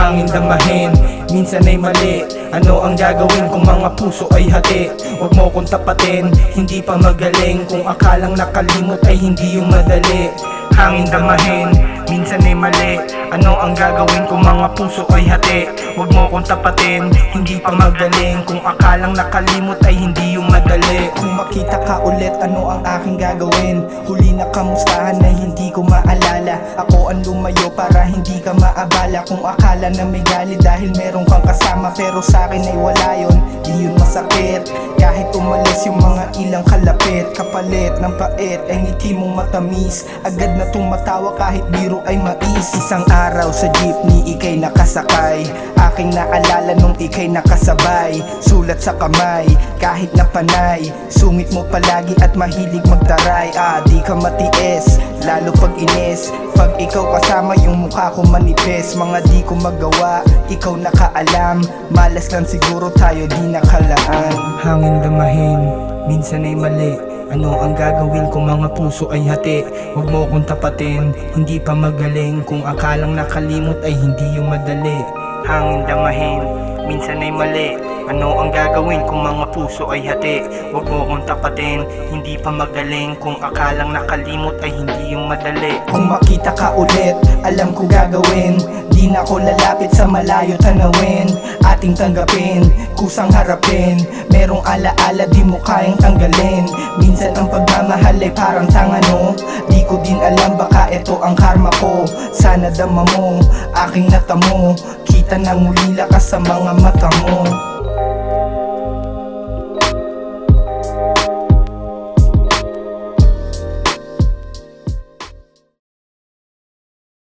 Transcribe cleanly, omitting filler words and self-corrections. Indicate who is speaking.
Speaker 1: hangin damahin, minsan ay mali. Ano ang gagawin kung mga puso ay hati? Huwag mo kong tapatin, hindi pa magaling. Kung akalang nakalimot ay hindi yung madali. Hangin damahin, minsan ay mali. Ano ang gagawin kung mga puso ay hati? Huwag mo kong tapatin, hindi pa magaling. Kung akalang nakalimot ay hindi yung madali.
Speaker 2: Kung makita ka ulit, ano ang aking gagawin? Huli na kamustahan na hindi ko maalala. Ako ang lumayo para hindi ka maabala. Kung akala na may galit dahil meron kang kasama, pero sa akin ay wala yun, di yun masakit. Kahit umalis yung mga ilang kalapit, kapalit ng pait ay ngiti mong matamis. Agad na tumatawa kahit biro ay mais. Isang araw sa jeepney ikay nakasakay, aking naalala nung ikay nakasabay. Sulat sa kamay, kahit na panay, sungit mo palagi at mahilig magtaray. Di ka matiis, lalo pag inis. Pag ikaw kasama yung mukha ko manipis. Mga di ko magawa, ikaw nakaalam. Malas lang siguro tayo, di nakalaan.
Speaker 1: Hangin damahin, minsan ay mali. Ano ang gagawin kung mga puso ay hati? Huwag mo kong tapatin, hindi pa magaling. Kung akalang nakalimot ay hindi yung madali. Hangin damahin, minsan ay mali. Ano ang gagawin kung mga puso ay hati? Huwag mo kong tapatin, hindi pa magaling. Kung akalang nakalimot ay hindi yung madali.
Speaker 2: Kung makita ka ulit, alam ko gagawin. Di na ko lalapit sa malayo tanawin. Ating tanggapin, kusang harapin. Merong alaala di mo kayang tanggalin. Minsan ang pagmamahal ay parang tangano. Di ko din alam baka ito ang karma ko. Sana dama mo, aking natamo. Kita nang muli lakas sa mga mata mo.